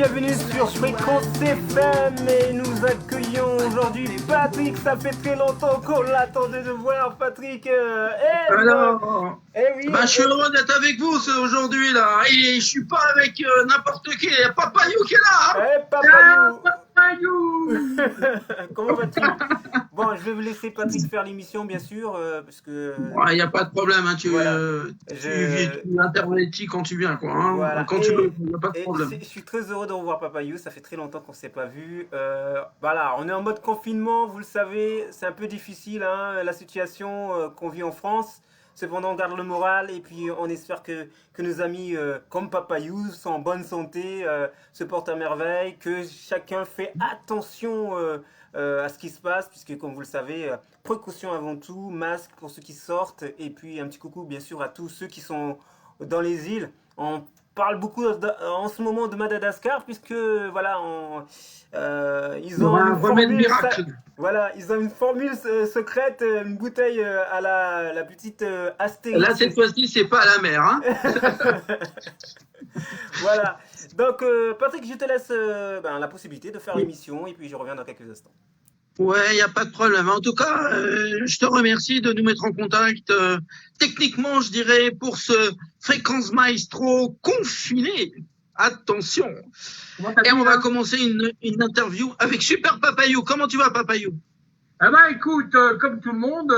bienvenue sur Fréquence FM et nous accueillons aujourd'hui Patrick. Ça fait très longtemps qu'on l'attendait de voir Patrick. Alors, oui, je suis heureux d'être avec vous aujourd'hui là. Et je suis pas avec n'importe qui. Il y a Papayou qui est là. Papayou. Papayou. Comment vas-tu? Bon, je vais vous laisser Patrick faire l'émission, bien sûr, parce que. Il n'y a pas de problème. Hein, tu interviens quand tu viens, quoi. Hein, voilà. Quand tu veux, il n'y a pas de problème. Je suis très heureux de revoir Papayou. Ça fait très longtemps qu'on ne s'est pas vu. Voilà, on est en mode confinement, vous le savez, c'est un peu difficile, hein, la situation qu'on vit en France. Cependant, on garde le moral et puis on espère que nos amis comme Papayou sont en bonne santé, se portent à merveille, que chacun fait attention à ce qui se passe, puisque comme vous le savez, précaution avant tout, masque pour ceux qui sortent, et puis un petit coucou bien sûr à tous ceux qui sont dans les îles. On parle beaucoup en ce moment de Madagascar, puisque voilà, ils ont un remède miracle. Voilà, ils ont une formule secrète, une bouteille à la petite Astérix. Là, cette fois-ci, c'est pas à la mer. Hein. Voilà. Donc, Patrick, je te laisse la possibilité de faire l'émission et puis je reviens dans quelques instants. Ouais, il n'y a pas de problème. En tout cas, je te remercie de nous mettre en contact. Techniquement, je dirais, pour ce Fréquence Maestro confiné. Attention. Et on va commencer une interview avec Super Papayou. Comment tu vas, Papayou? Eh ben, écoute, comme tout le monde,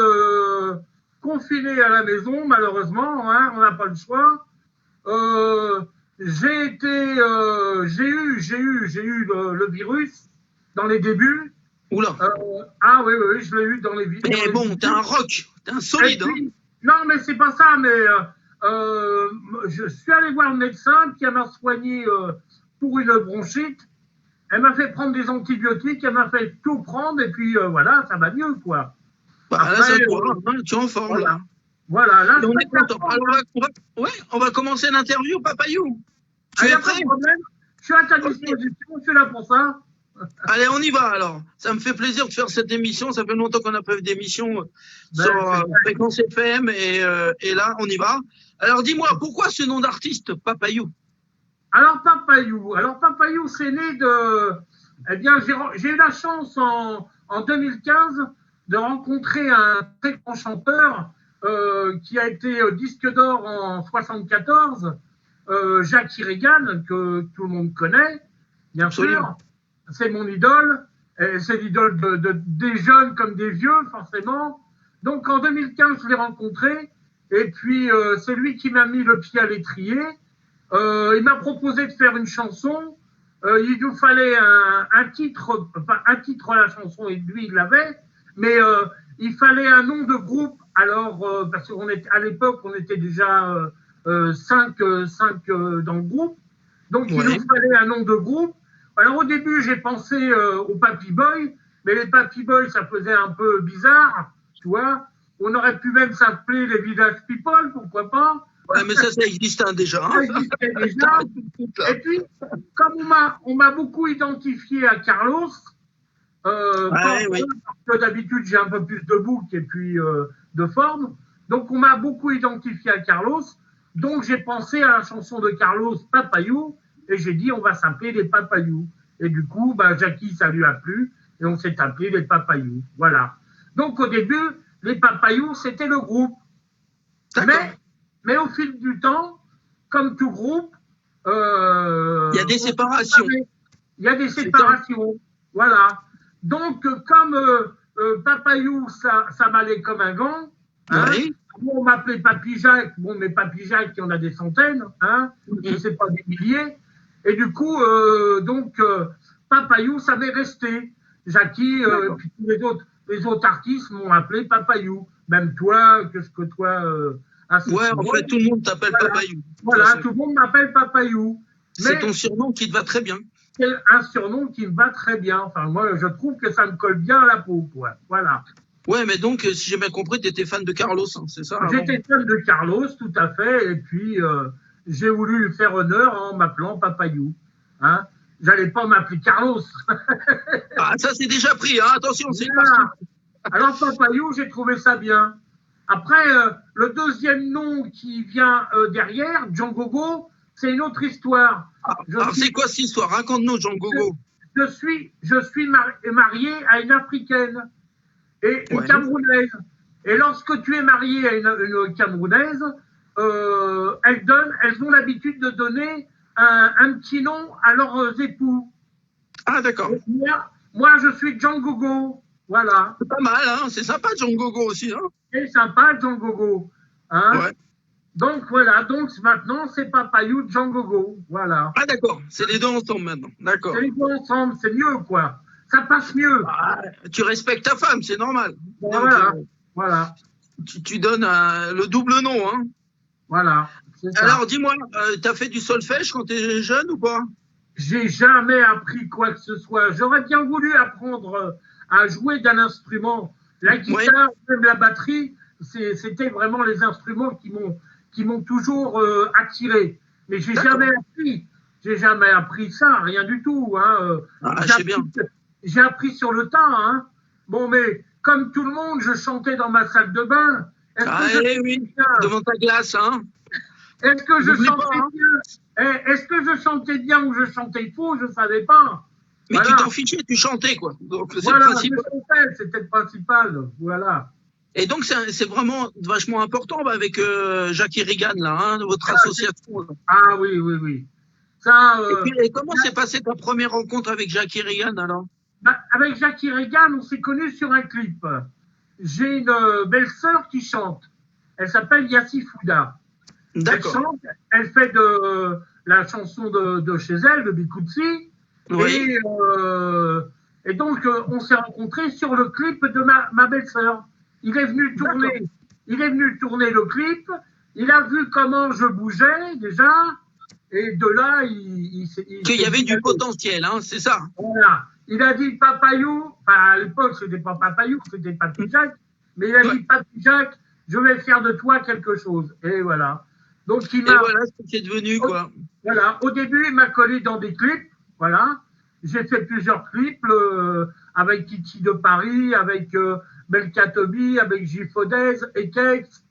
confiné à la maison, malheureusement, hein, on n'a pas le choix. J'ai eu le virus dans les débuts. Oula. Oui, je l'ai eu dans les débuts. Mais bon, t'es un rock, t'es un solide. Puis, non, mais c'est pas ça, mais je suis allé voir le médecin qui m'a soigné pour une bronchite. Elle m'a fait prendre des antibiotiques, elle m'a fait tout prendre, et puis voilà, ça va mieux, quoi. Après, là, ça tu es en forme, voilà. là. Voilà, là, on est content. Alors, on va commencer l'interview, Papayou. Tu es prêt? Je suis à ta disposition, je suis là pour ça. Allez, on y va alors. Ça me fait plaisir de faire cette émission. Ça fait longtemps qu'on n'a pas fait d'émission sur Fréquence FM et là, on y va. Alors, dis-moi, pourquoi ce nom d'artiste, Papayou? Alors, Papayou, c'est né de... Eh bien, j'ai eu la chance en 2015 de rencontrer un très grand chanteur qui a été disque d'or en 74, Jackie Regan, que tout le monde connaît, bien sûr. C'est mon idole, et c'est l'idole des jeunes comme des vieux, forcément. Donc, en 2015, je l'ai rencontré, et puis c'est lui qui m'a mis le pied à l'étrier. Il m'a proposé de faire une chanson. Il nous fallait un titre à la chanson, et lui, il l'avait, mais il fallait un nom de groupe. Alors, parce qu'à l'époque, on était déjà 5 dans le groupe, donc il nous fallait un nom de groupe. Alors au début, j'ai pensé aux Papy Boys, mais les Papy Boys, ça faisait un peu bizarre, tu vois. On aurait pu même s'appeler les Village People, pourquoi pas. Ouais, mais ça existe déjà. Hein. Ça existait déjà. Et puis, comme on m'a beaucoup identifié à Carlos, parce que d'habitude, j'ai un peu plus de bouc et puis de forme. Donc, on m'a beaucoup identifié à Carlos. Donc, j'ai pensé à la chanson de Carlos, Papayou. Et j'ai dit, on va s'appeler les Papayou. Et du coup, Jackie, ça lui a plu. Et on s'est appelé les Papayou. Voilà. Donc, au début, les Papayou, c'était le groupe. Mais au fil du temps, comme tout groupe... il y a des séparations. Il y a des séparations. Voilà. Donc, comme Papayou, ça m'allait comme un gant. Hein, on m'appelait Papy Jacques. Bon, mais Papy Jacques, il y en a des centaines. Hein, je ne sais pas, des milliers. Et du coup, Papayou, ça m'est resté. Jackie, puis les autres artistes m'ont appelé Papayou. Même toi, en fait, tout le monde t'appelle Papayou. Voilà, tout le monde m'appelle Papayou. C'est ton surnom qui te va très bien. C'est un surnom qui me va très bien. Enfin, moi, je trouve que ça me colle bien à la peau, quoi. Voilà. Ouais, mais donc, si j'ai bien compris, tu étais fan de Carlos, hein, c'est ça? J'étais fan de Carlos, tout à fait. Et puis, j'ai voulu lui faire honneur en m'appelant Papayou. Hein, j'allais pas m'appeler Carlos. Ça, c'est déjà pris, hein. Attention, c'est pas... Alors, Papayou, j'ai trouvé ça bien. Après, le deuxième nom qui vient derrière, Django Go, c'est une autre histoire. Alors, c'est quoi cette histoire? Raconte-nous, Jean Gogo. Je suis marié à une Africaine et une Camerounaise. Et lorsque tu es marié à une Camerounaise, elles ont l'habitude de donner un petit nom à leurs époux. Ah, d'accord. Moi, je suis Jean Gogo. Voilà. C'est pas mal, hein? C'est sympa, Jean Gogo aussi, hein? C'est sympa, Jean Gogo. Hein? Ouais. Donc voilà, donc maintenant c'est Papayou, Jean Gogo, voilà. Ah d'accord, c'est les deux ensemble maintenant, d'accord. C'est les deux ensemble, c'est mieux quoi, ça passe mieux. Ah, tu respectes ta femme, c'est normal. Voilà, donc, voilà. Tu donnes le double nom, hein. Voilà. Alors dis-moi, t'as fait du solfège quand t'es jeune ou pas? J'ai jamais appris quoi que ce soit. J'aurais bien voulu apprendre à jouer d'un instrument. La guitare, même la batterie, c'était vraiment les instruments qui m'ont toujours attiré. Mais j'ai jamais appris. J'ai jamais appris ça, rien du tout. Hein. J'ai appris sur le tas. Hein. Bon, mais comme tout le monde, je chantais dans ma salle de bain. Devant ta glace, hein. Est-ce que je chantais bien? Est-ce que je chantais bien ou je chantais faux? Je ne savais pas. Mais tu t'en fichais, tu chantais, quoi. Donc, voilà, c'était le principal. Voilà. Et donc, c'est vraiment vachement important avec Jackie Regan, là, hein, votre association. Là. Ah oui, oui, oui. Ça, et comment s'est passée ta première rencontre avec Jackie Regan, alors? Avec Jackie Regan, on s'est connus sur un clip. J'ai une belle-sœur qui chante. Elle s'appelle Yassi Fouda. D'accord. Elle chante, elle fait de la chanson de chez elle, de Bikoutsi. Oui. Et donc, on s'est rencontrés sur le clip de ma belle-sœur. Il est venu tourner le clip. Il a vu comment je bougeais déjà. Et de là, qu'il y avait du potentiel, hein, c'est ça. Voilà. Il a dit Papayou. Enfin, à l'époque, c'était pas Papayou, c'était Papy Jacques. Mais il a dit Papy Jacques, je vais faire de toi quelque chose. Et voilà. Donc, voilà ce qui est devenu, quoi. Voilà. Au début, il m'a collé dans des clips. Voilà. J'ai fait plusieurs clips avec Titi de Paris, avec Belkatobi, avec Gifodez, Ekex,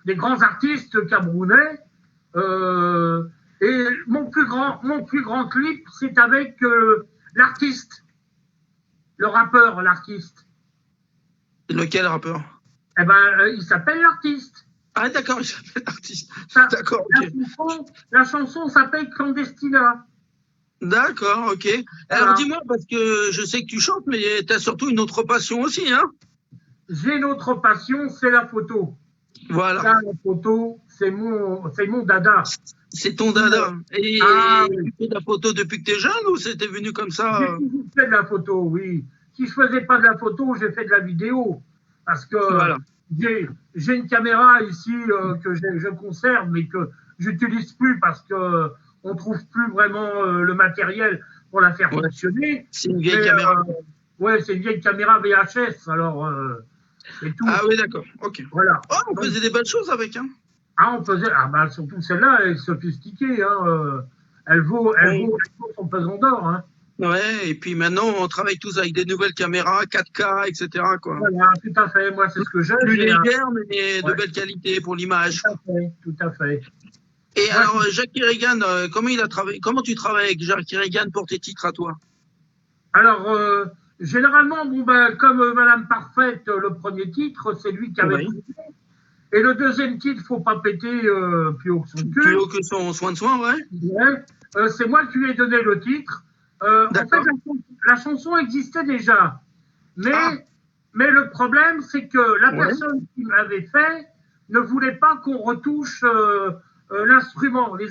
des grands artistes camerounais. Et mon plus grand clip, c'est avec l'artiste, le rappeur, l'artiste. Lequel rappeur? Eh ben, il s'appelle l'artiste. Ah d'accord, il s'appelle l'artiste. D'accord. La chanson s'appelle Clandestina. D'accord, ok. Alors dis-moi, parce que je sais que tu chantes, mais tu as surtout une autre passion aussi, hein? J'ai une autre passion, c'est la photo. Voilà. Ça, la photo, c'est mon dada. C'est ton dada. Et tu fais de la photo depuis que tu es jeune ou c'était venu comme ça? J'ai toujours fait de la photo, oui. Si je faisais pas de la photo, j'ai fait de la vidéo. Parce que j'ai une caméra ici que je conserve, mais que j'utilise plus parce que on trouve plus vraiment le matériel pour la faire fonctionner. C'est une vieille caméra. C'est une vieille caméra VHS, alors et tout. Ah oui, d'accord, ok. Voilà. Oh, on faisait des belles choses avec, hein. Ah, on faisait, surtout celle-là, elle est sophistiquée, hein. Elle vaut son pesant d'or, hein. Ouais, et puis maintenant, on travaille tous avec des nouvelles caméras, 4K, etc., quoi. Voilà, tout à fait. Moi, c'est ce que j'aime. Plus légère, mais de belle qualité pour l'image. Tout à fait. Et alors, Jackie Regan, comment tu travailles avec Jackie Regan pour tes titres à toi? Alors, généralement, comme Madame Parfaite, le premier titre, c'est lui qui avait trouvé. Et le deuxième titre, faut pas péter plus haut que son cul. Plus haut que son soin de soin, ouais. C'est moi qui lui ai donné le titre. En fait, la chanson existait déjà. Mais le problème, c'est que la personne qui l'avait fait ne voulait pas qu'on retouche les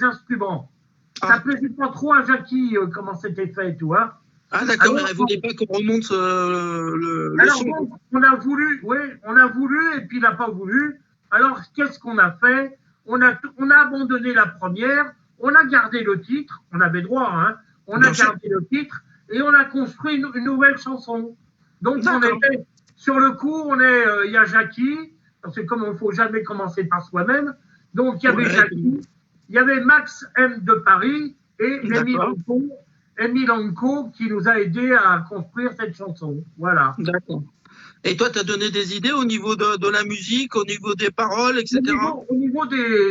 instruments. Ça plaisait pas trop à Jackie comment c'était fait, tu vois. Ah d'accord, elle voulait pas qu'on remonte le son. Bon, on a voulu, et puis il n'a pas voulu. Alors, qu'est-ce qu'on a fait? On a abandonné la première, on a gardé le titre, on avait droit, hein. On a gardé le titre et on a construit une nouvelle chanson. Donc, on était, sur le coup, il y a Jackie, parce que comme il ne faut jamais commencer par soi-même, donc il y avait Jackie, il y avait Max M de Paris et Amy Lanco qui nous a aidé à construire cette chanson. Voilà. D'accord. Et toi, tu as donné des idées au niveau de la musique, au niveau des paroles, etc.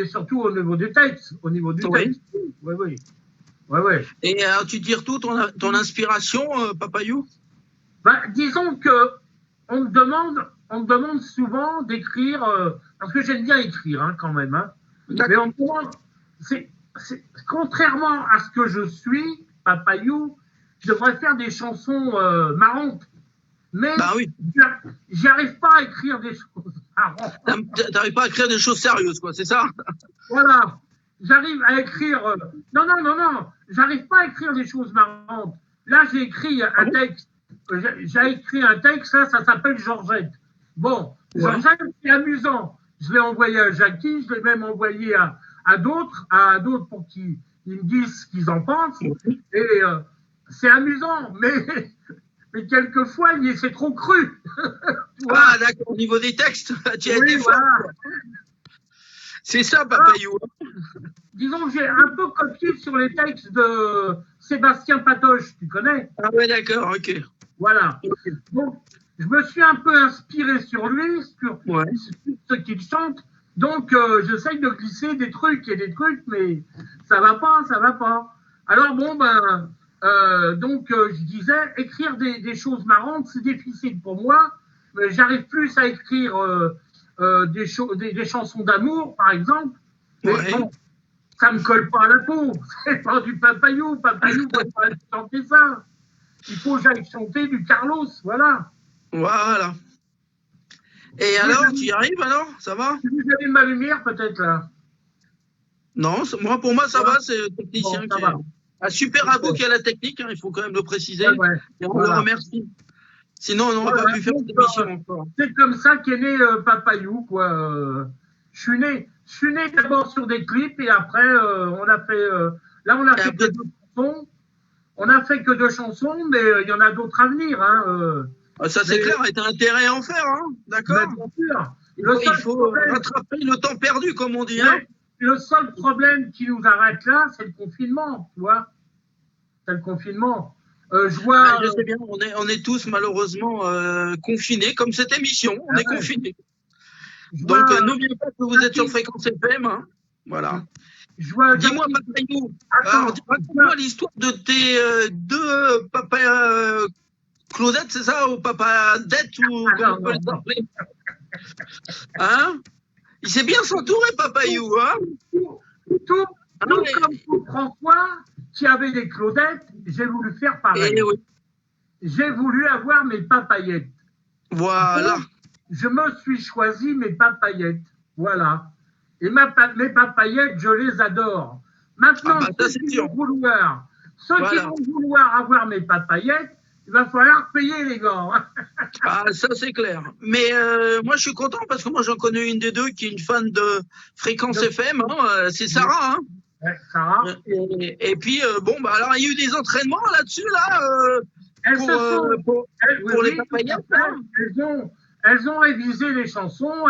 Surtout au niveau des textes, au niveau du texte. Oui, oui. Ouais, ouais. Et tu tires tout ton inspiration, Papayou? Ben, disons que on me demande souvent d'écrire, parce que j'aime bien écrire hein, quand même. Hein. Mais on me demande, contrairement à ce que je suis, Papayou, je devrais faire des chansons marrantes. Mais bah oui. J'y arrive pas à écrire des choses marrantes. T'arrives pas à écrire des choses sérieuses, quoi, c'est ça? Voilà. J'arrive à écrire. Non. J'arrive pas à écrire des choses marrantes. Là, j'ai écrit un texte. J'ai écrit un texte, là, ça s'appelle Georgette. Bon, Georgette, c'est amusant. Je l'ai envoyé à Jackie, je l'ai même envoyé à d'autres pour qu'ils me disent ce qu'ils en pensent. Et c'est amusant, mais quelquefois, c'est trop cru. Ah, d'accord, au niveau des textes, tu as été fort. C'est ça, Papayou. Disons que j'ai un peu copié sur les textes de Sébastien Patoche, tu connais? Ah ouais, d'accord, ok. Voilà. Donc, je me suis un peu inspiré sur lui, sur ce qu'il chante. Donc, j'essaye de glisser des trucs, mais ça va pas. Alors, bon, je disais, écrire des choses marrantes, c'est difficile pour moi. Mais j'arrive plus à écrire des chansons d'amour, par exemple. Mais bon, ça me colle pas à la peau. C'est pas du Papayou. Papayou ne peut pas chanter ça. Il faut que j'aille chanter du Carlos, voilà. Voilà. Et alors, tu y arrives alors? Ça va? Vous avez ma lumière peut-être là? Non, pour moi ça va, c'est le technicien qui est un super abo qui a la technique, hein, il faut quand même le préciser. Et on le remercie. Sinon, on n'aurait pas pu faire cette émission encore. C'est comme ça qu'est né Papayou, quoi. Je suis né d'abord sur des clips et après on a fait. Là, on a fait que 2 chansons. On a fait que 2 chansons, mais il y en a d'autres à venir. Hein, ça, c'est clair, et t'as intérêt à en faire, hein, d'accord? Bien sûr. Il faut rattraper le temps perdu, comme on dit. Hein. Le seul problème qui nous arrête là, c'est le confinement, tu vois. C'est le confinement. Je vois. Je sais bien, on est tous malheureusement confinés, comme cette émission, on est confinés. Donc, n'oubliez pas que vous êtes sur Fréquence FM. Hein. Voilà. Dis-moi, Papayou, raconte-moi l'histoire de tes 2 papas Claudette, c'est ça, ou papa Dette, ou comment on peut les appeler? Hein? Il s'est bien s'entourer, Papayou, hein? Tout comme pour François, qui avait des Claudettes, j'ai voulu faire pareil. J'ai voulu avoir mes papayettes. Voilà. Donc, je me suis choisi mes papayettes. Voilà. Et mes papayettes, je les adore. Maintenant, ceux qui vont vouloir avoir mes papayettes, il va falloir payer les gars. Ah, ça c'est clair. Mais moi je suis content parce que moi j'en connais une des 2 qui est une fan de Fréquence FM. Hein, c'est Sarah. Hein. Ouais, Sarah. Et puis alors il y a eu des entraînements là-dessus pour les papayettes. Elles ont révisé les chansons.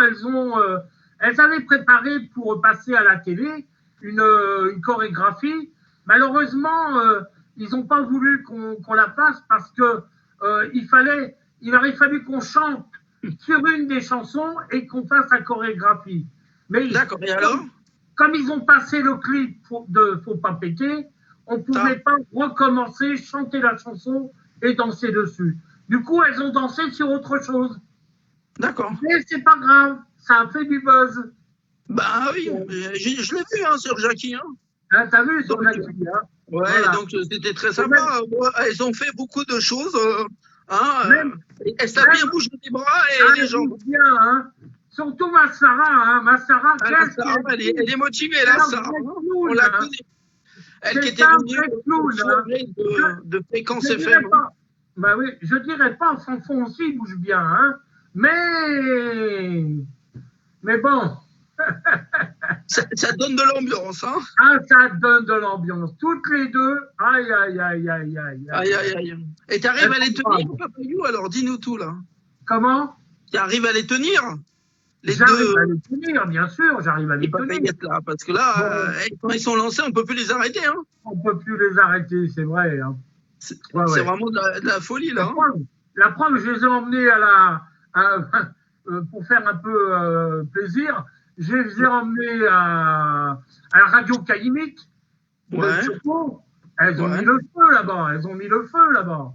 Elles avaient préparé pour passer à la télé une chorégraphie. Malheureusement, ils n'ont pas voulu qu'on la fasse parce que il aurait fallu qu'on chante sur une des chansons et qu'on fasse la chorégraphie. Mais d'accord. Et alors, comme ils ont passé le clip de Faut pas péter, on ne pouvait pas recommencer, chanter la chanson et danser dessus. Du coup, elles ont dansé sur autre chose. D'accord. Mais c'est pas grave, ça a fait du buzz. Bah oui, je l'ai vu hein, sur Jackie. Hein. T'as vu sur Jackie, hein? Ouais, voilà. Donc c'était très sympa. Elles ont fait beaucoup de choses. Elles savent bien bouger les bras et les jambes. Bien, hein. Surtout ma Sarah. Elle est motivée, là, Sarah. On la connaît. Elle qui était venue de Fréquence FM. Bah oui, je dirais pas, Fanfon aussi, il bouge bien. Hein. Mais bon. Ça donne de l'ambiance, hein? Ah, ça donne de l'ambiance. Toutes les 2, aïe. Et tu arrives à les tenir, Papayou? Alors, dis-nous tout, là. Comment? Tu arrives à les tenir? J'arrive à les tenir, bien sûr, j'arrive à les tenir. Là, parce que là, quand ils sont lancés, on ne peut plus les arrêter, hein? On ne peut plus les arrêter, c'est vrai. Hein. C'est vraiment de la folie, là. La preuve, je les ai emmenés à pour faire un peu plaisir, je les ai emmenés à la radio Caïmique de Choco. Elles ont mis le feu là-bas. Elles ont mis le feu là-bas.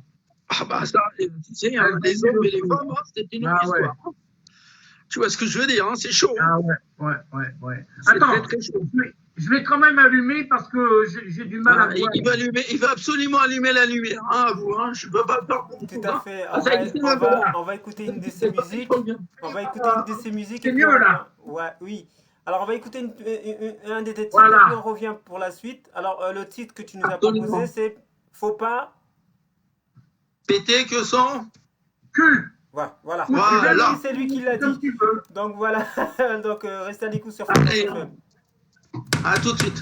Ah bah ça, tu sais, hein, les hommes et les femmes, hein, c'était une autre histoire. Ouais. Tu vois ce que je veux dire, hein, c'est chaud. Ah ouais. Attends, très, très chaud. Je vais quand même allumer parce que j'ai du mal à voir. Il va absolument allumer la lumière, hein, vous, hein, je ne peux pas faire pour tout à fait. On va écouter une de ces musiques. C'est mieux là. Oui. Alors on va écouter un des titres et puis on revient pour la suite. Alors le titre que tu nous as proposé, c'est Faut pas péter que son cul. Voilà. C'est lui qui l'a dit. Donc voilà. Donc restez à l'écoute sur Fréquence FM. À tout de suite.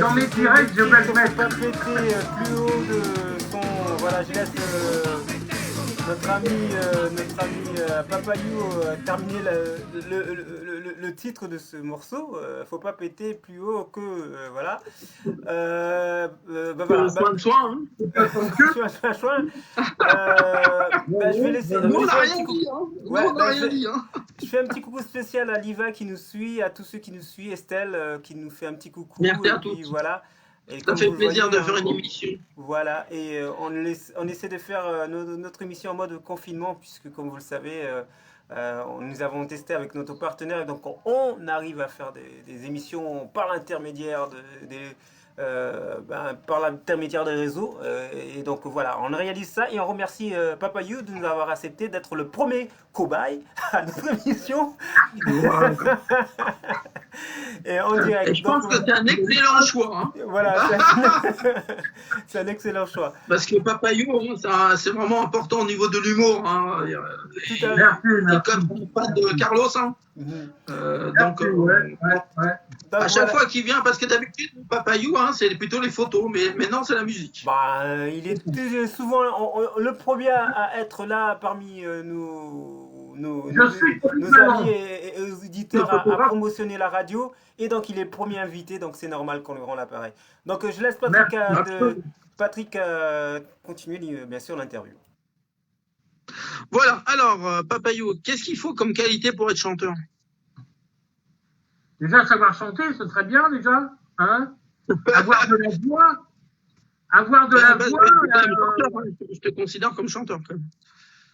Dans mes directs, je vais le mettre. Pas péter plus haut de son. Voilà, je laisse notre ami Papayou terminer le titre de ce morceau. Faut pas péter plus haut que voilà. Voilà. Soin de soi, hein. Je vais laisser. On n'a rien dit, hein. On n'a rien dit, hein. Je fais un petit coucou spécial à Liva qui nous suit, à tous ceux qui nous suivent, Estelle qui nous fait un petit coucou. Merci à tous. Voilà. Et ça fait plaisir de faire une émission. Voilà, et on essaie de faire notre émission en mode confinement, puisque comme vous le savez, nous avons testé avec notre partenaire, et donc on arrive à faire des émissions par l'intermédiaire par l'intermédiaire des réseaux. Et donc voilà, on réalise ça et on remercie Papayou de nous avoir accepté d'être le premier cobaye à notre émission. Et en direct. Et je pense que c'est un excellent choix. Hein. Voilà, c'est un excellent choix. Parce que Papayou, c'est vraiment important au niveau de l'humour. Hein. Tout à fait. Comme pas de Carlos. Hein. Donc, à chaque fois qu'il vient, parce que d'habitude, Papayou, hein, c'est plutôt les photos, mais maintenant c'est la musique. Il est souvent le premier à être là parmi nos amis et auditeurs à promotionner la radio, et donc il est premier invité, donc c'est normal qu'on lui rend l'appareil. Donc je laisse Patrick continuer bien sûr l'interview. Voilà, alors Papayou, qu'est-ce qu'il faut comme qualité pour être chanteur? Déjà savoir chanter, ce serait bien déjà, hein. Avoir de la voix. Je te considère comme chanteur quand même.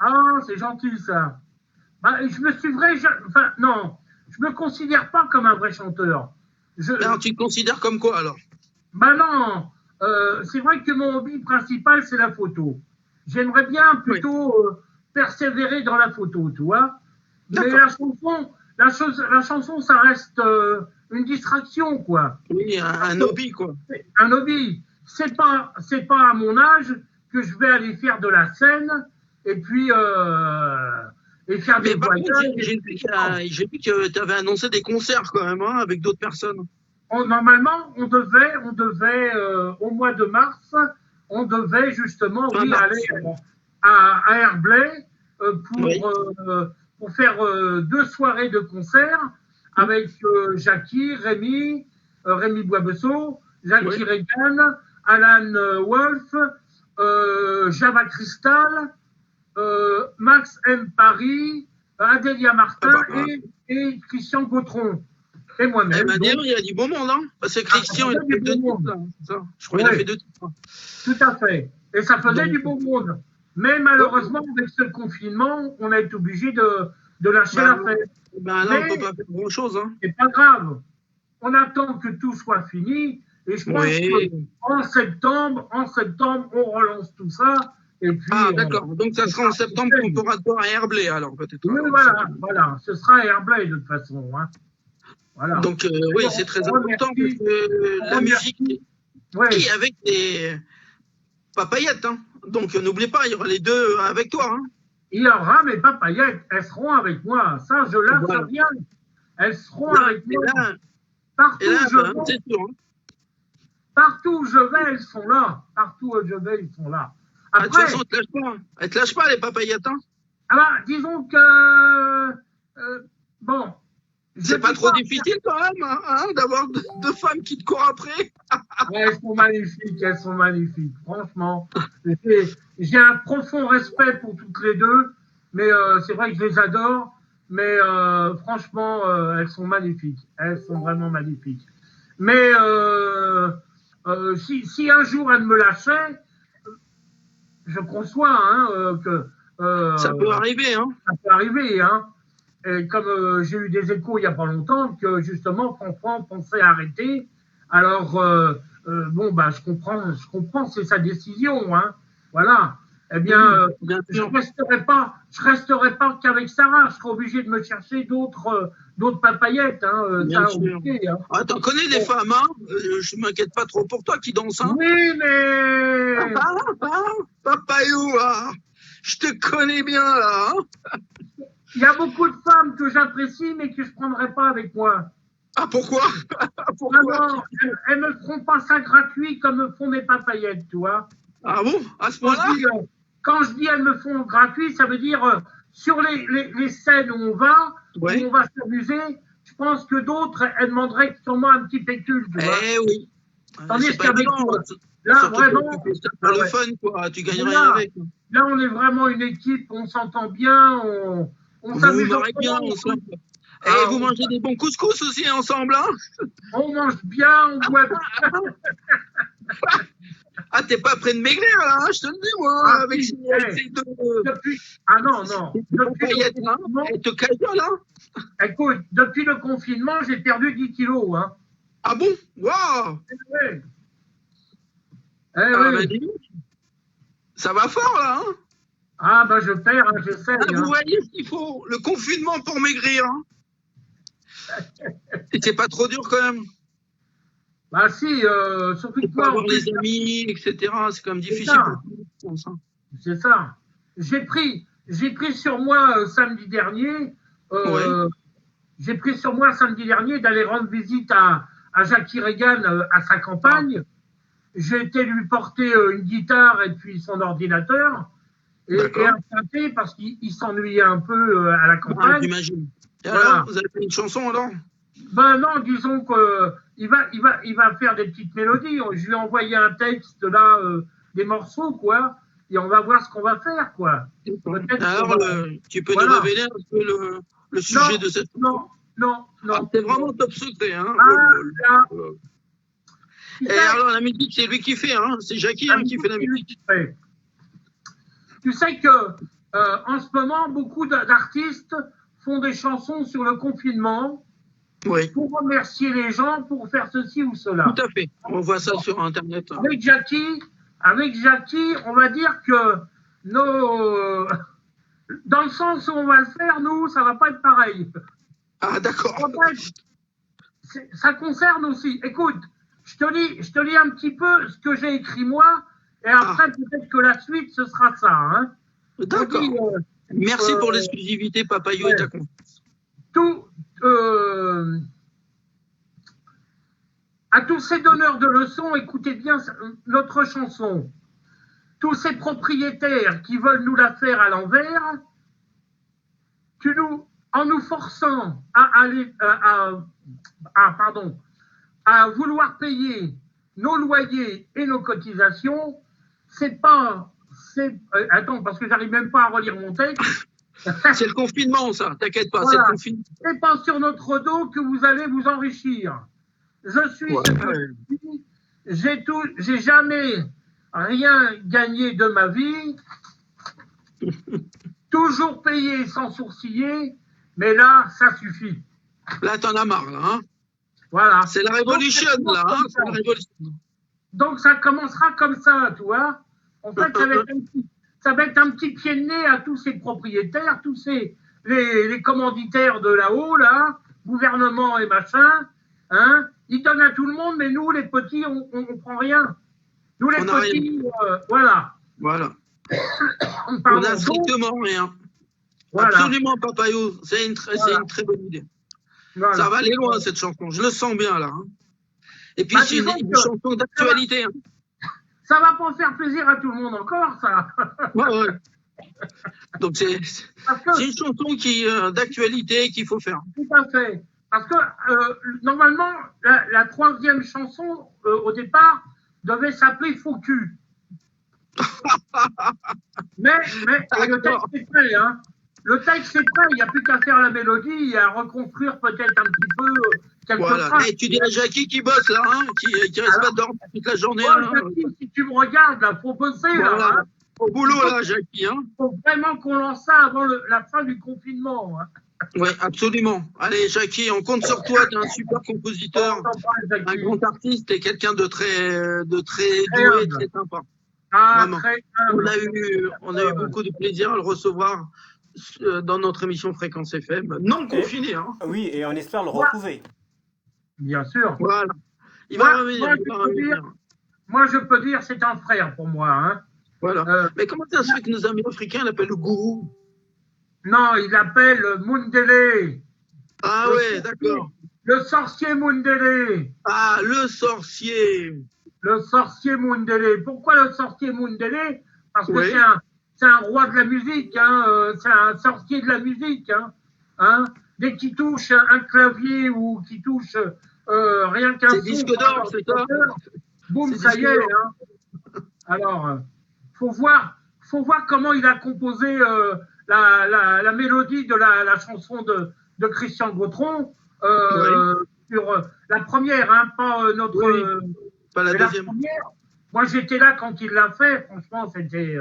Ah, c'est gentil ça. Je me considère pas comme un vrai chanteur. Alors, tu te considères comme quoi alors? Non, c'est vrai que mon hobby principal c'est la photo. J'aimerais bien plutôt persévérer dans la photo, tu vois. Mais la chanson, ça reste une distraction, quoi. Oui, un hobby, quoi. Un hobby. C'est pas à mon âge que je vais aller faire de la scène et puis faire des voyages. J'ai vu que tu avais annoncé des concerts quand même, hein, avec d'autres personnes. Normalement, on devait au mois de mars, on devait justement aller à Herblay pour faire 2 soirées de concert avec Jackie, Rémi Boisbesseau, Jackie Regan, Alan Wolf, Java Crystal, Max M. Paris, Adélia Martin et Christian Gautron. Et moi-même. Eh ben, il y a du bon monde, hein. Parce que Christian, il a fait 2 titres, là. C'est ça. Je crois qu'il a fait 2 titres. Tout à fait. Et ça faisait du bon monde. Mais malheureusement, avec ce confinement, on a été obligé de lâcher l'affaire. Ben là, on ne peut pas faire grand-chose, hein. C'est pas grave. On attend que tout soit fini. Et je pense qu'en septembre, on relance tout ça. Et puis, d'accord. Donc, ça sera en septembre qu'on pourra te voir à Airblay, alors, peut-être. Oui, voilà. Ce sera Airblay, de toute façon. Hein. Voilà. Donc, oui, c'est très important parce que la musique est avec les papayettes. Hein. Donc, n'oublie pas, il y aura les deux avec toi. Hein. Il y aura mes papayettes, elles seront avec moi. Ça, je l'assure bien. Elles seront avec moi. Partout où je vais, elles sont là. Partout où je vais, ils sont là. Après, de toute façon, elles te lâchent pas, les papayettes. Hein. Alors, disons que... bon... C'est pas trop difficile quand même, hein, d'avoir deux femmes qui te courent après. Elles sont magnifiques, franchement. J'ai un profond respect pour toutes les deux, mais c'est vrai que je les adore, mais franchement, elles sont magnifiques. Elles sont vraiment magnifiques. Mais si un jour elles me lâchaient, je conçois que... ça peut arriver, hein. Ça peut arriver, hein. Et comme j'ai eu des échos il n'y a pas longtemps que justement Franfran pensait arrêter, alors je comprends, c'est sa décision, hein, voilà. Eh bien, je resterai pas qu'avec Sarah, je serai obligé de me chercher d'autres papayettes, hein. Ah, t'en connais des femmes, hein. Je m'inquiète pas trop pour toi qui danse, hein. Oui, mais Papayou, là. Je te connais bien là, hein. Il y a beaucoup de femmes que j'apprécie, mais que je ne prendrai pas avec moi. Ah, pourquoi? Non, elles ne me feront pas ça gratuit comme me font mes papayettes, tu vois. Ah bon? À ce moment-là? Quand je dis elles me font gratuit, ça veut dire sur les scènes où on va s'amuser, je pense que d'autres, elles demanderaient sûrement un petit pécule, tu vois. Eh oui. Tandis qu'avec moi, là, vraiment... Pour le fun, quoi. Tu gagnes rien avec. Là, on est vraiment une équipe, on s'entend bien, on s'amuse bien ensemble. Et vous mangez des bons couscous aussi ensemble, hein? On mange bien, on boit bien. Ah, t'es pas près de maigrir, là, hein, je te le dis, moi, avec ces deux... non. Elle te cajole, hein? Écoute, depuis le confinement, j'ai perdu 10 kilos, hein. Ah bon? Waouh! Oui. Ça va fort, là, hein? Ah, ben je perds, hein, j'essaie. Vous voyez ce qu'il faut, le confinement pour maigrir, hein? Et c'est pas trop dur, quand même? Bah si, surtout que toi... avoir les amis, etc., c'est quand même difficile. C'est ça. J'ai pris sur moi samedi dernier, d'aller rendre visite à Jackie Reagan à sa campagne. J'ai été lui porter une guitare et puis son ordinateur et un synthé parce qu'il s'ennuyait un peu à la campagne. J'imagine. Et alors, vous avez fait une chanson alors? Ben non, disons qu'il va faire des petites mélodies. Je lui ai envoyé un texte là, des morceaux, quoi. Et on va voir ce qu'on va faire, quoi. Alors, tu peux nous révéler un peu le sujet de cette chanson? Non. C'est vraiment top secret, hein. Et alors, la musique, c'est lui qui fait, hein. C'est Jackie qui fait la musique. Tu sais que en ce moment, beaucoup d'artistes font des chansons sur le confinement pour remercier les gens, pour faire ceci ou cela. Tout à fait. On voit ça sur Internet. Hein. Avec Jackie, on va dire que dans le sens où on va le faire, nous, ça va pas être pareil. Ah, d'accord. Ça concerne aussi. Écoute, je te lis un petit peu ce que j'ai écrit moi, et après, peut-être que la suite, ce sera ça. Hein. D'accord. Merci pour l'exclusivité, Papayou et ta confiance. À tous ces donneurs de leçons, écoutez bien notre chanson. Tous ces propriétaires qui veulent nous la faire à l'envers, en nous forçant à vouloir payer nos loyers et nos cotisations, c'est pas, attends, parce que j'arrive même pas à relire mon texte. C'est le confinement, ça. T'inquiète pas, Voilà. c'est le confinement. C'est pas sur notre dos que vous allez vous enrichir. Je suis Ouais. ce que je suis. J'ai jamais rien gagné de ma vie. Toujours payé sans sourciller. Mais là, ça suffit. Là, t'en as marre, là. Hein, voilà. c'est la révolution, là. Hein, c'est la révolution. Donc, ça commencera comme ça, tu vois. En fait, ça va être un petit pied de nez à tous ces propriétaires, les commanditaires de là-haut, là, gouvernement et machin. Hein, ils donnent à tout le monde, mais nous, les petits, on prend rien. Nous, les petits, voilà. Voilà. On n'a strictement rien. Voilà. Absolument, Papayou. C'est une très bonne idée. Voilà. Ça va aller loin, cette chanson. Je le sens bien, là. Hein. Et puis, c'est une chanson d'actualité. Hein. Ça va pas faire plaisir à tout le monde encore, ça. Ouais. Donc, c'est une chanson d'actualité qu'il faut faire. Tout à fait. Parce que, normalement, la troisième chanson, au départ, devait s'appeler Faux cul. mais le texte est prêt, hein. Le texte est prêt, il n'y a plus qu'à faire la mélodie et à reconstruire peut-être un petit peu quelque chose. Et tu dis à Jackie qui bosse là, hein, qui reste pas dormir toute la journée. Hein. Jackie, si tu me regardes, là, faut bosser là. Hein. Au boulot là, Jackie. Hein. Faut vraiment qu'on lance ça avant la fin du confinement. Hein. Oui, absolument. Allez, Jackie, on compte sur toi. Tu es un super compositeur, un grand artiste et quelqu'un de très doué, très sympa. On a eu beaucoup de plaisir à le recevoir dans notre émission Fréquence FM, non confiné. Hein. Oui, et on espère le retrouver. Bien sûr. Voilà. Il va revenir. Moi, je peux dire, c'est un frère pour moi. Hein. Voilà. Mais comment ça se fait que nos amis africains l'appellent le gourou? Non, il l'appelle Mundele. Ah ouais, d'accord. Le sorcier Mundele. Ah, le sorcier. Le sorcier Mundele. Pourquoi le sorcier Mundele? Parce que c'est un roi de la musique, hein, c'est un sorcier de la musique. Hein. Dès qu'il touche un clavier ou qu'il touche rien qu'un son... C'est disque d'or, c'est ça? Boum, ça y est. Hein. Alors, faut voir comment il a composé la mélodie de la chanson de Christian Gautron sur la première, hein, pas notre... pas la deuxième. Moi, j'étais là quand il l'a fait. Franchement, c'était...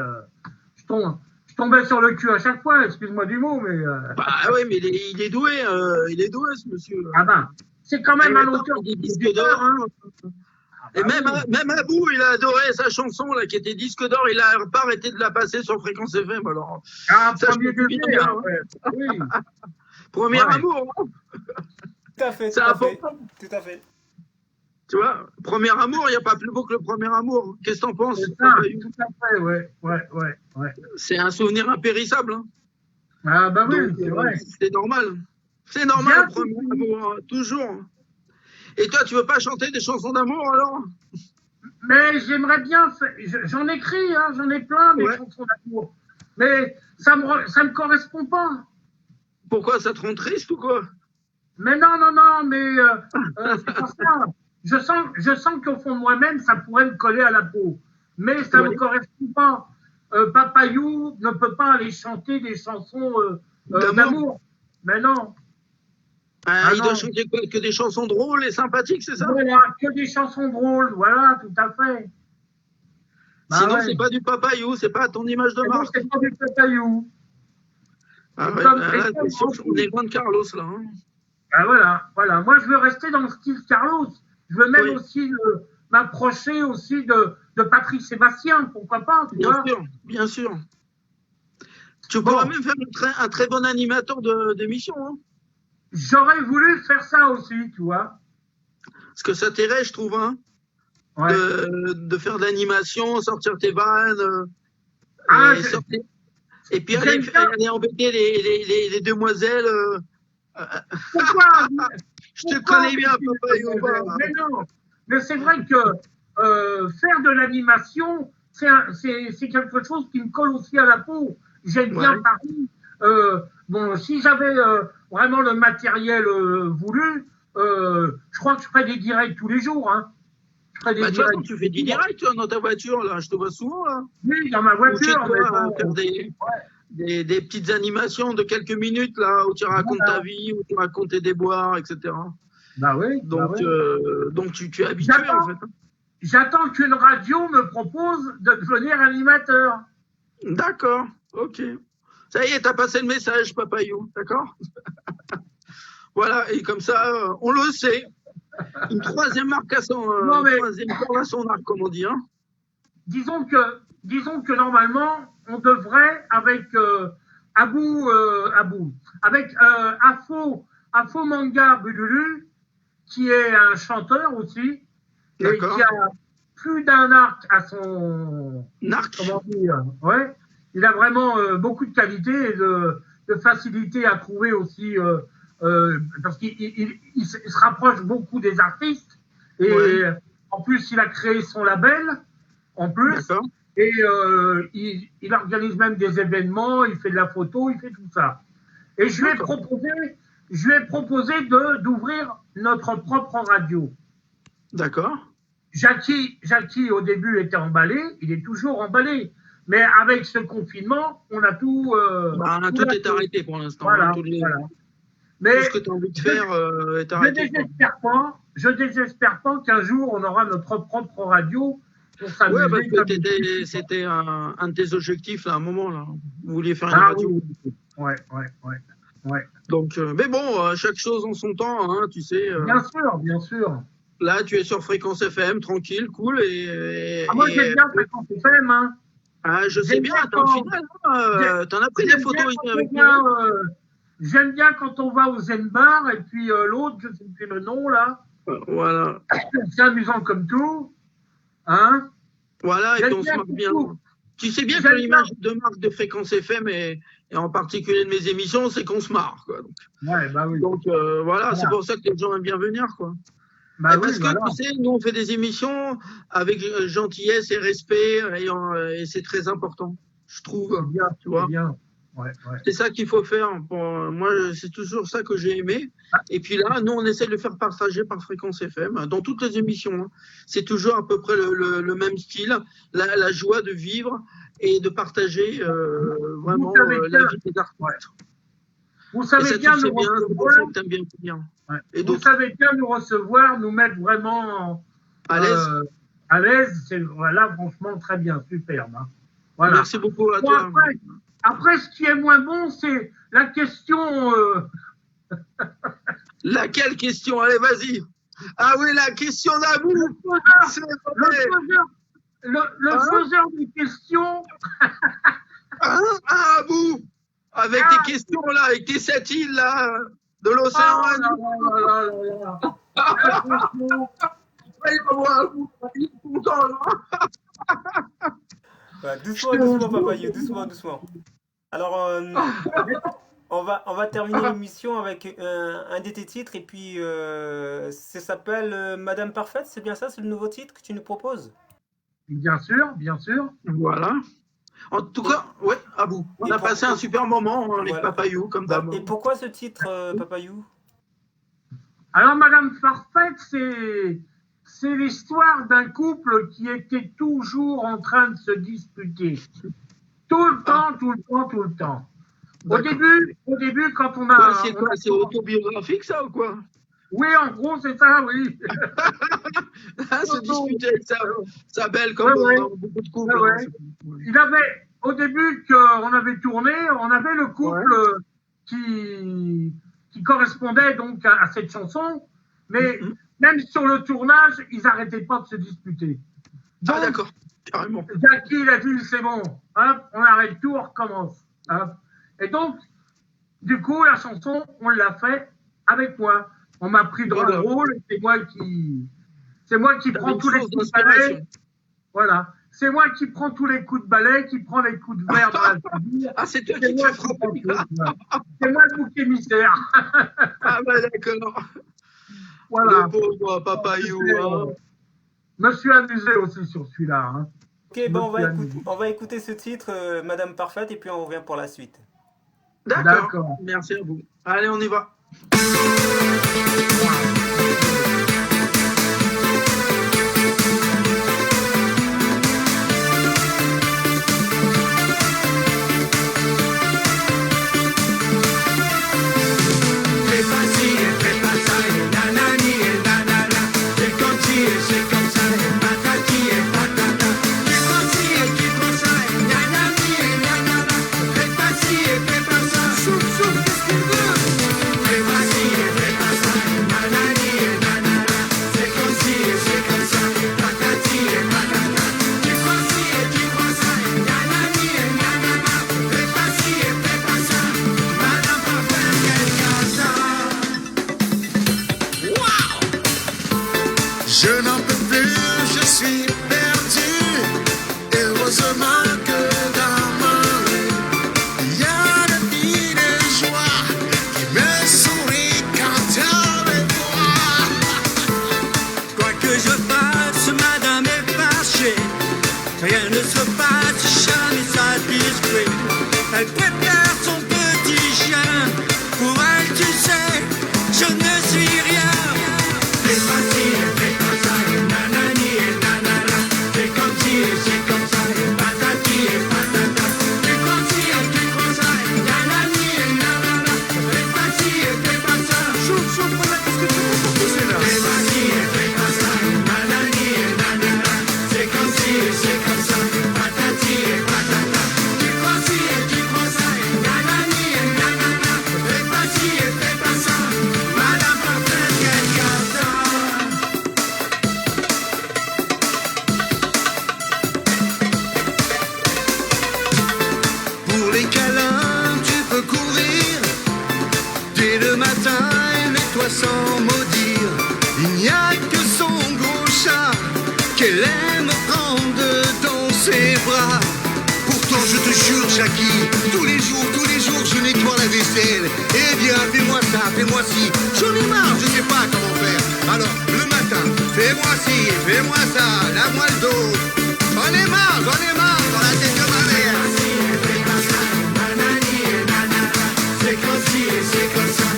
je tombais sur le cul à chaque fois, excuse-moi du mot, mais... Bah oui, mais il est doué, ce monsieur. Ah ben, c'est quand même un auteur des disques d'or. Hein. Et même Abou, il a adoré sa chanson là, qui était disque d'or, il a pas arrêté de la passer sur Fréquence FM. Alors, premier degré, hein, oui. Premier amour. Hein. Tout à fait, tout à fait. Tu vois, premier amour, il n'y a pas plus beau que le premier amour. Qu'est-ce que t'en penses? C'est ça, tout à fait, ouais. C'est un souvenir impérissable. Hein. Ah bah oui, donc, c'est vrai. C'est normal. C'est normal, le premier amour, hein, toujours. Et toi, tu veux pas chanter des chansons d'amour, alors? Mais j'aimerais bien, j'en écris, hein, j'en ai plein, des chansons d'amour. Mais ça me correspond pas. Pourquoi, ça te rend triste ou quoi? Mais non, mais c'est pas ça. Je sens qu'au fond de moi-même, ça pourrait me coller à la peau. Mais ça ne me correspond pas. Papayou ne peut pas aller chanter des chansons d'amour. Mais non. Il doit chanter que des chansons drôles et sympathiques, c'est ça? Voilà, que des chansons drôles, voilà, tout à fait. Sinon, c'est pas du Papayou, c'est pas ton image de marque. C'est pas du Papayou. C'est sûr qu'on est loin de Carlos, là. Hein. Voilà. Moi, je veux rester dans le style Carlos. Je veux même aussi m'approcher aussi de Patrick Sébastien, pourquoi pas, tu vois? Bien sûr. Tu pourras même faire un très bon animateur d'émission. Hein. J'aurais voulu faire ça aussi, tu vois. Parce que ça t'irait, je trouve, hein, de faire de l'animation, sortir tes vannes, et puis aller embêter les demoiselles. Pourquoi? Je te connais bien, Papayou. Mais non, mais c'est vrai que faire de l'animation, c'est quelque chose qui me colle aussi à la peau. J'aime bien Paris. Si j'avais vraiment le matériel voulu, je crois que je ferais des directs tous les jours. Hein. ferai des Bah, de toute façon, directs. tu fais du direct toi, dans ta voiture, là. Je te vois souvent, là. Oui, dans ma Ou chez voiture, mais toi, bon, faire des petites animations de quelques minutes, là, où tu racontes voilà. ta vie, où tu racontes tes déboires, etc. Bah oui, bah Donc, oui. donc tu es habitué, en fait. J'attends qu'une radio me propose de devenir animateur. D'accord, ok. Ça y est, t'as passé le message, Papayou, d'accord? Voilà, et comme ça, on le sait. Une troisième marque à son, Non, mais troisième corde à son arc, comme on dit. Hein. disons que normalement, on devrait, avec avec Afo Manga Bululu, qui est un chanteur aussi, et D'accord. qui a plus d'un arc à son. Narc. Comment dire? Ouais. Il a vraiment beaucoup de qualité et de facilité à trouver aussi, parce qu'il se rapproche beaucoup des artistes. Et Ouais. en plus, il a créé son label, en plus. D'accord. Et il organise même des événements, il fait de la photo, il fait tout ça. Et je lui ai proposé d'ouvrir notre propre radio. D'accord. Jackie, au début, était emballé, il est toujours emballé. Mais avec ce confinement, on a tout. Tout est arrêté pour l'instant. Voilà, Hein, voilà. Mais tout ce que tu as envie de faire est je arrêté. je désespère pas qu'un jour, on aura notre propre radio pour s'amuser. Ouais, parce que c'était un de tes objectifs là, à un moment. Là. Vous vouliez faire une Ah radio. oui. Ouais. Donc, mais bon, chaque chose en son temps, hein, tu sais. Bien sûr. Là, tu es sur Fréquence FM, tranquille, cool. Moi, j'aime bien Fréquence FM. Hein. Je sais bien, au final, t'en as pris des photos ici avec moi. J'aime bien quand on va au Zen Bar et puis l'autre, je ne sais plus le nom là. Voilà. C'est amusant comme tout. Hein? Voilà, et puis on se marque bien. Tu sais bien que l'image de marque de Fréquence FM et en particulier de mes émissions, c'est qu'on se marre. Quoi. Donc, ouais, bah oui. Donc voilà, c'est pour ça que les gens aiment bien venir. Quoi. Bah oui, parce que tu sais, nous on fait des émissions avec gentillesse et respect et c'est très important, je trouve. Bien, tu vois. Bien. Ouais. C'est ça qu'il faut faire. Moi, c'est toujours ça que j'ai aimé. Et puis là, nous, on essaie de le faire partager par Fréquence FM dans toutes les émissions. Hein. C'est toujours à peu près le même style, la joie de vivre et de partager vraiment la vie des artistes. Ouais. Vous savez bien nous recevoir. Ouais. Et vous savez bien nous recevoir, nous mettre vraiment à l'aise. À l'aise, c'est voilà, franchement très bien, superbe. Hein. Voilà. Merci beaucoup à toi. Après, ce qui est moins bon, c'est la question. Laquelle question? Allez, vas-y. Ah oui, la question d'Abou. Le faiseur des questions. Abou. Avec tes questions là, avec tes 7 îles là, de l'océan. Doucement, Papayou, doucement. Alors, on va terminer l'émission avec un de tes titres, et puis ça s'appelle Madame Parfaite, c'est bien ça, c'est le nouveau titre que tu nous proposes? Bien sûr. Voilà. En tout cas, ouais, Abou, on a passé un super moment avec Papayou, comme d'hab. Et pourquoi ce titre, Papayou? Alors, Madame Parfaite, c'est l'histoire d'un couple qui était toujours en train de se disputer. Tout le temps. Au début, quand on a... C'est quoi? C'est autobiographique, ça, ou quoi? Oui, en gros, c'est ça, oui. Se disputer avec sa belle, comme dans beaucoup de couples. Il avait, au début qu'on avait tourné, on avait le couple qui correspondait donc à cette chanson, mais même sur le tournage, ils n'arrêtaient pas de se disputer. Donc, d'accord, carrément. Jackie, il a dit, c'est bon, hop, on arrête tout, on recommence. Hop. Et donc, du coup, la chanson, on l'a fait avec moi. On m'a pris dans le rôle, c'est moi qui prends tous les coups de balai. Voilà. C'est moi qui prends tous les coups de balai, qui prend les coups de verre dans la figure. C'est toi qui te fais frapper. C'est moi le bouc émissaire. D'accord. Voilà. Le pauvre Papayou. Je me suis amusé aussi sur celui-là. Hein. Ok, bon, on va écouter ce titre, Madame Parfaite, et puis on revient pour la suite. D'accord. Merci à vous. Allez, on y va. Elle prépare son petit chien. Pour elle, tu sais, je ne suis rien. Fais pas ci et fais pas ça, et nanani et nanana. Fais comme ci et c'est comme ça, et patati et patata. Fais comme ci et fais comme ça, et nanani et nanana. Fais pas ci et fais pas ça. Chouf, chouf, voilà, qu'est-ce que tu veux pour pousser là? Fais pas ci et fais pas ça, et nanani et nanana. C'est comme ci et c'est comme ça, et patati et patata. Tu crois ci et tu crois ça, et nanani et nanana. Fais pas ci et fais pas ça, madame peut-être qu'elle garde. Pour les câlins, tu peux courir dès le matin, aimez-toi sans maudire. Il n'y a que son gros chat qu'elle aime prendre dans ses bras. Pourtant, je te jure, Jackie, tous les jours, je nettoie la vaisselle. Eh bien, fais-moi ça, fais-moi ci. J'en ai marre, je sais pas comment faire. Alors, le matin, fais-moi ci, fais-moi ça, lave-moi le dos. J'en ai marre, dans la tête de ma mère. C'est comme ci et c'est comme ça.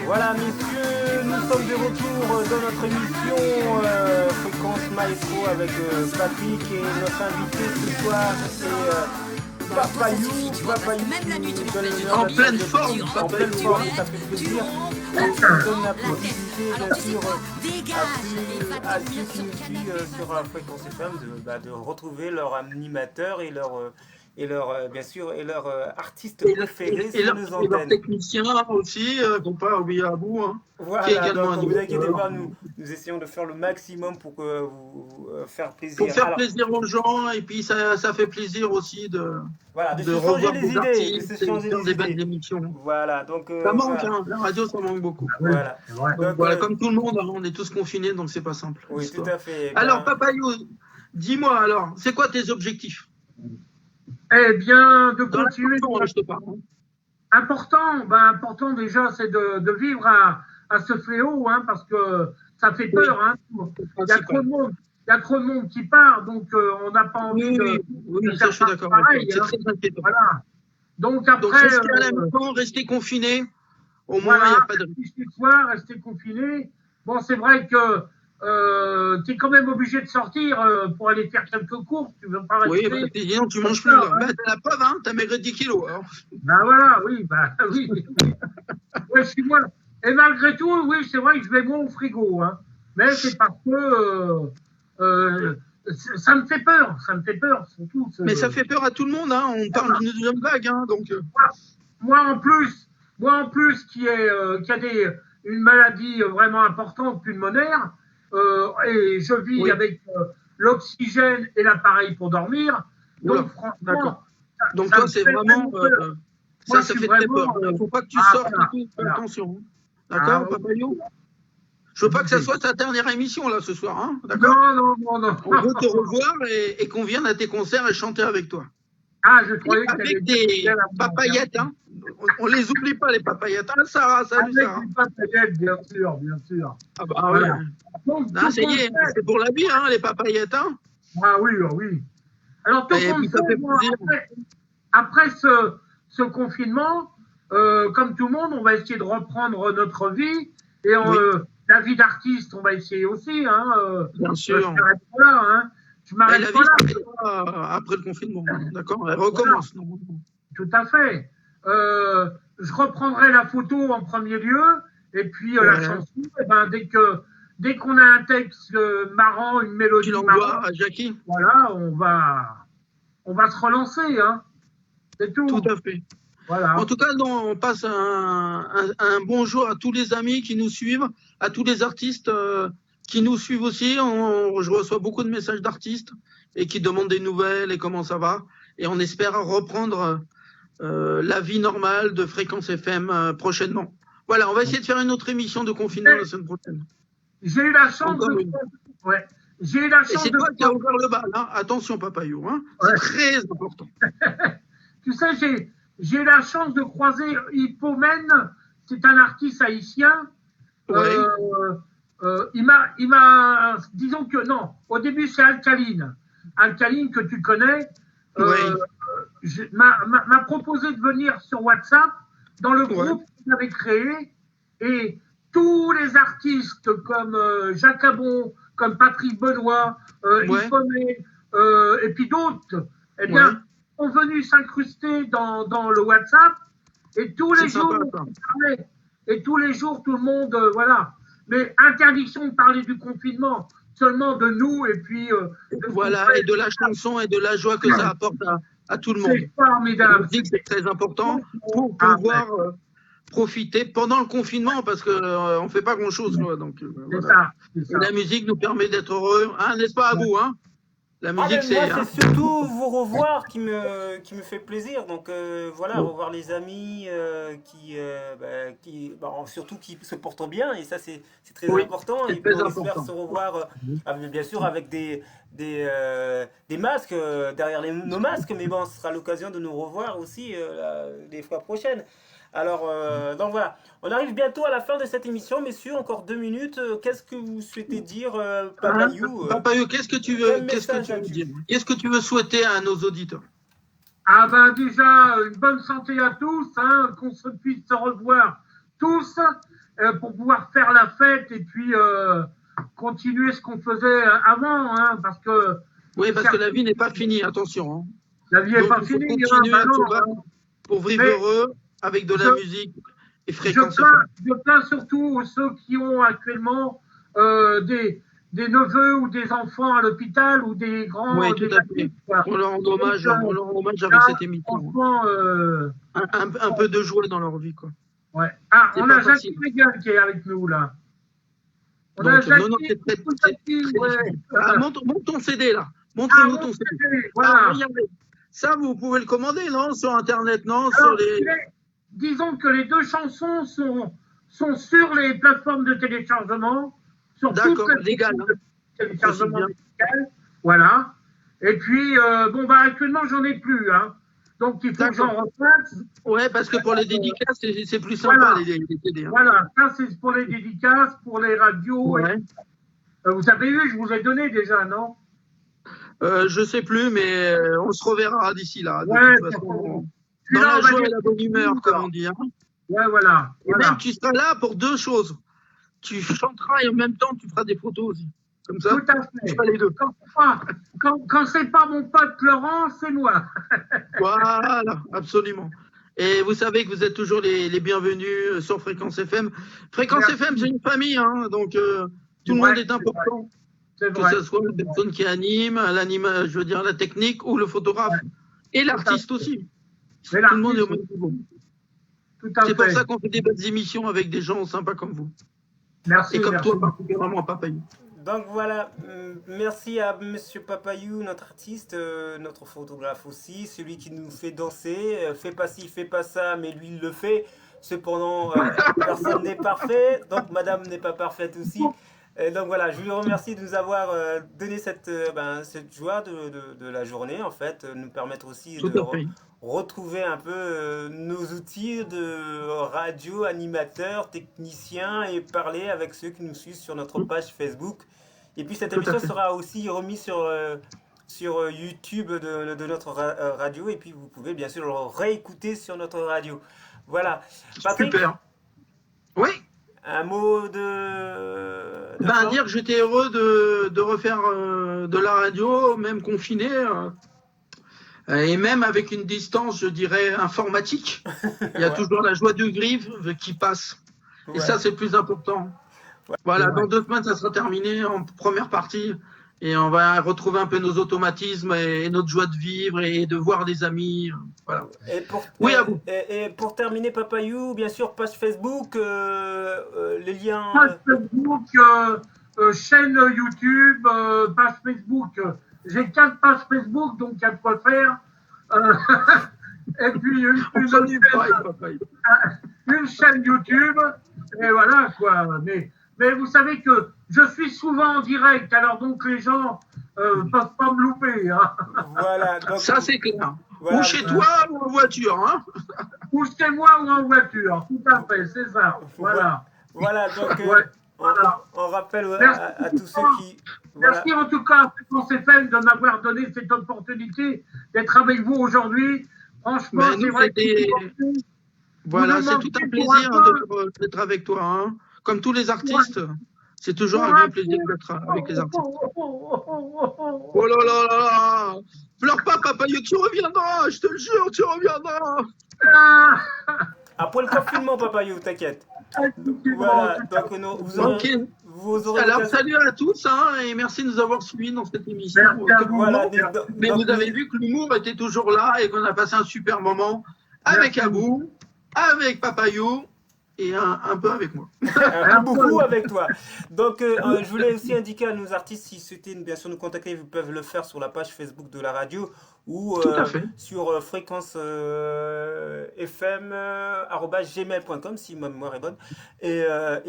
Voilà, messieurs, nous sommes de retour dans notre émission Fréquence Maestro avec Patrick et notre invité ce soir, c'est Papayou. En pleine forme, En pleine forme, ça fait plaisir. Ça donne la possibilité, bien sûr, à ceux qui nous suivent sur Fréquence FM de retrouver leur animateur et bien sûr, leur artiste préféré Et sur leur, nos et leur antennes. technicien aussi, qu'on pas oublier à bout, hein, qui est Voilà, également donc un ne vous inquiétez animateur. pas, nous essayons de faire le maximum pour que vous faire plaisir. Pour faire Alors, plaisir aux gens, et puis ça fait plaisir aussi voilà, de de se changer revoir les des idées, de artistes se et de changer faire les des belles idées. émissions. Voilà, donc Ça manque, voilà. hein, la radio, ça manque beaucoup. Voilà. C'est vrai. Donc, Voilà, comme tout le monde, hein, on est tous confinés, donc c'est pas simple. oui, tout à fait. Alors, Ben, Papayou, dis-moi alors, c'est quoi tes objectifs? Eh bien, de Dans la continuer. chanson, là, je te parle. hein. Important déjà, c'est de vivre à ce fléau, hein, parce que ça fait peur. Hein. Il y a trop de monde. Il y a trop de monde qui part, donc on n'a pas envie Oui, de oui, ça, faire je suis d'accord. pareil. C'est Hein. très inquiétant. Voilà. Donc Donc, après, rester à la maison, rester confiné, au moins, il voilà, n'y a pas de... rester chez soi, rester confiné. Bon, c'est vrai que tu es quand même obligé de sortir pour aller faire quelques courses. Tu veux pas Oui, rester. bah, sinon, tu manges plus. Là. Bah, t'as la preuve, hein, t'as maigri 10 kilos. Alors. Ben voilà, oui, oui. Ouais, je suis moins. Et malgré tout, oui, c'est vrai que je vais moins au frigo, hein. Mais c'est parce que ça me fait peur, surtout. Mais ça fait peur à tout le monde, hein. On parle d'une deuxième vague, hein, donc... Moi en plus qui a une maladie vraiment importante pulmonaire, et je vis Oui. avec l'oxygène et l'appareil pour dormir. Oula, Donc franchement, d'accord. Donc ça toi, me c'est fait vraiment... peur. ça Moi, fait je suis très vraiment, peur. Il ne faut pas que tu ah, sortes voilà, et tout. Fais voilà. attention. D'accord, Ah, Papayou? Je veux pas que ça soit ta dernière émission, là, ce soir, hein. D'accord? non. On veut te revoir et qu'on vienne à tes concerts et chanter avec toi. Ah, je croyais que Avec des papayettes, hein. On les oublie pas, les papayettes. Ah, Sarah, salut, Avec Sarah. les papayettes, bien sûr. Ah bah Voilà. ouais. Donc, Ah, ça y est, c'est pour la vie, hein, les papayettes, hein. Ah oui. Alors, tout Et puis, ça fait plaisir. après ce confinement, comme tout le monde, on va essayer de reprendre notre vie. Et Oui. la vie d'artiste, on va essayer aussi. Hein, Bien sûr. Je m'arrête pas là. Hein. Je Et la m'arrête vie pas là. s'arrête pas après le confinement, d'accord? Elle recommence, normalement. Tout à fait. Je reprendrai la photo en premier lieu. Et puis, la Ouais. chanson, eh ben, dès qu'on a un texte marrant, une mélodie Tu l'envoies marrante, à Jackie? voilà, on va se relancer, hein. C'est tout. Tout à fait. Voilà. En tout cas, on passe un bonjour à tous les amis qui nous suivent, à tous les artistes qui nous suivent aussi. Je reçois beaucoup de messages d'artistes et qui demandent des nouvelles et comment ça va. Et on espère reprendre la vie normale de Fréquence FM prochainement. Voilà, on va essayer de faire une autre émission de confinement la semaine prochaine. J'ai eu la chance Encore de. une. Ouais. J'ai eu la Et chance c'est de. toi qui as ouvert le bal, hein. Attention, Papayou, hein. Ouais. C'est très important. Tu sais, j'ai eu la chance de croiser Hippomène. C'est un artiste haïtien. Ouais. Il m'a. Disons que non. Au début, c'est Alcaline. Alcaline que tu connais. Ouais. m'a proposé de venir sur WhatsApp dans le groupe qu'il avait créé, et tous les artistes comme Jacques Abon, comme Patrick Benoît, Yves Pommet, et puis d'autres, eh bien, sont venus s'incruster dans le WhatsApp, et tous les jours, tout le monde, voilà. Mais interdiction de parler du confinement, seulement de nous, et puis... voilà, et de la chanson et de la joie que ça apporte à tout le monde. C'est formidable. La musique, c'est très important pour pouvoir profiter pendant le confinement, parce qu'on ne fait pas grand-chose. Donc, voilà. C'est ça. La musique nous permet d'être heureux, hein, n'est-ce pas, à vous, hein? La musique, c'est surtout vous revoir qui me fait plaisir. Donc voilà, revoir les amis surtout qui se portent bien, et ça c'est très important. Et puis on espère se revoir, bien sûr, avec des masques derrière nos masques, mais bon, ce sera l'occasion de nous revoir aussi les fois prochaines. Alors, donc voilà, on arrive bientôt à la fin de cette émission, messieurs, encore 2 minutes. Qu'est-ce que vous souhaitez dire, Papayou Papayou, qu'est-ce que tu veux dire? Qu'est-ce que tu veux souhaiter à nos auditeurs? Ah ben déjà, une bonne santé à tous, hein, qu'on puisse se revoir tous pour pouvoir faire la fête et puis continuer ce qu'on faisait avant, hein, parce que... Oui, parce que la vie n'est pas finie, attention. Hein. La vie n'est pas finie, pour vivre heureux, avec de la musique et fréquence. Je plains surtout ceux qui ont actuellement des neveux ou des enfants à l'hôpital ou des grands... Oui, tout à fait. On leur rend hommage avec cette émission. Un peu de joie dans leur vie, quoi. Ouais. Ah, on a Jackie Regan qui est avec nous, là. On a Jackie, c'est très difficile. Montre ton CD, là. Montre-nous ton CD. Voilà. Regardez. Ça, vous pouvez le commander, non? Sur Internet, non? Alors, disons que les 2 chansons sont sur les plateformes de téléchargement, sur toutes les plateformes de téléchargement légal. Voilà. Et puis, actuellement, j'en ai plus, hein. Donc, il faut que j'en refasse. Ouais, parce que pour les dédicaces, c'est plus sympa, les CD. Hein. Voilà, ça, c'est pour les dédicaces, pour les radios. Ouais. Vous avez eu, je vous ai donné déjà, non? Je sais plus, mais on se reverra d'ici là. Ouais, de toute façon, dans la joie et la bonne humeur, comme on dit. Hein. Ouais, voilà. Et même, tu seras là pour 2 choses. Tu chanteras et en même temps, tu feras des photos aussi. Comme ça, tout à fait. tu feras les 2. Quand c'est pas mon pote Laurent, c'est moi. Voilà, absolument. Et vous savez que vous êtes toujours les bienvenus sur Fréquence FM. Fréquence FM, c'est une famille, hein, donc tout le monde est important. Que ce soit la personne qui anime, je veux dire la technique ou le photographe. Et l'artiste aussi. Tout le monde est au même niveau. C'est pour ça qu'on fait des belles émissions avec des gens sympas comme vous. Merci. Et comme toi, particulièrement, Papayou. Donc voilà, merci à Monsieur Papayou, notre artiste, notre photographe aussi, celui qui nous fait danser, fait pas ci, fait pas ça, mais lui il le fait. Cependant, personne n'est parfait, donc Madame n'est pas parfaite aussi. Donc voilà, je lui remercie de nous avoir donné cette joie de la journée, en fait, nous permettre aussi de retrouver un peu nos outils de radio, animateurs, techniciens, et parler avec ceux qui nous suivent sur notre page Facebook. Et puis cette émission sera aussi remise sur YouTube de notre radio, et puis vous pouvez bien sûr le réécouter sur notre radio. Voilà. Patrick, super. Oui. Un mot dire que j'étais heureux de refaire de la radio, même confiné, et même avec une distance, je dirais, informatique. Il y a toujours la joie du vivre qui passe. Et ça, c'est le plus important. Ouais. Voilà, dans 2 semaines, ça sera terminé en première partie. Et on va retrouver un peu nos automatismes et notre joie de vivre et de voir des amis. Voilà. Oui, à vous. Et pour terminer, Papayou, bien sûr, page Facebook, les liens... Page Facebook, chaîne YouTube, page Facebook. J'ai 4 pages Facebook, donc il y a de quoi faire. Et puis une chaîne YouTube. Et voilà, quoi. Mais vous savez que je suis souvent en direct, alors donc les gens ne peuvent pas me louper. Hein. Voilà, donc, ça c'est clair. Voilà, ou chez toi ou en voiture. Hein. Ou chez moi ou en voiture, tout à fait, c'est ça. Voilà. Voilà, donc On rappelle Merci. à tous ceux qui... Voilà. Merci en tout cas à Fréquence FM de m'avoir donné cette opportunité d'être avec vous aujourd'hui. Franchement, Ben, c'est nous, vrai que c'était- Voilà, Vous c'est nous tout un manquez plaisir pour un d'être avec toi. Hein. Comme tous les artistes, c'est toujours un grand plaisir d'être avec les artistes. Oh là là là là! Pleure pas, Papa You, tu reviendras, je te le jure, tu reviendras! Après le confinement, Papa You, t'inquiète. Voilà, donc vous aurez... Ok. Vous aurez Alors, l'occasion- salut à tous hein, et merci de nous avoir suivis dans cette émission. Merci à vous. Voilà, Mais donc, vous avez vu que l'humour était toujours là et qu'on a passé un super moment avec Abou, avec Papa You et un peu avec moi. beaucoup avec toi. Donc, je voulais aussi indiquer à nos artistes, s'ils souhaitaient bien sûr nous contacter, ils peuvent le faire sur la page Facebook de la radio ou Tout à fait. sur fréquence fm @gmail.com si ma mémoire est bonne. Et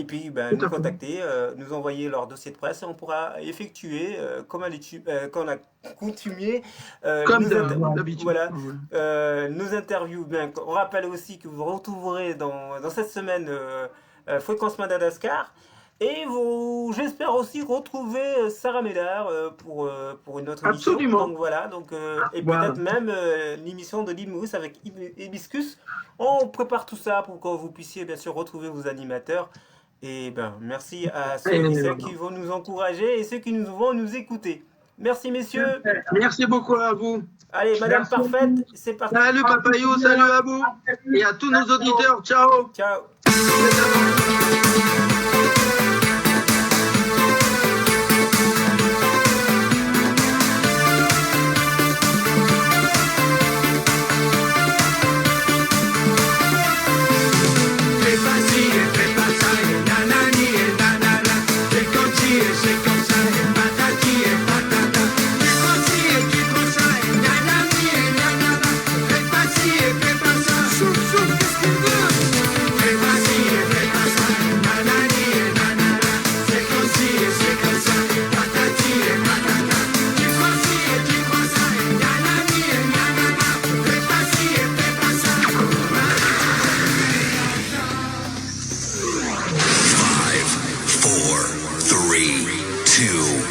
puis, ben, Tout nous à fait. contacter, nous envoyer leur dossier de presse et on pourra effectuer, comme on a coutumier, Comme nos d'habitude. voilà, Ouais. nos interviews. Bien, on rappelle aussi que vous retrouverez dans cette semaine Fréquence Madagascar. Et j'espère aussi retrouver Sarah Médard pour une autre émission. Absolument. Donc voilà, et Voilà. peut-être même l'émission de l'île Maurice avec Hibiscus. On prépare tout ça pour que vous puissiez bien sûr retrouver vos animateurs. Et ben merci à ceux et celles qui vont nous encourager et ceux qui vont nous écouter. Merci messieurs. Merci beaucoup à vous. Allez, Madame Merci. Parfaite, c'est parti. Salut Papa You, salut Abou et à tous nos auditeurs. Ciao. Ciao.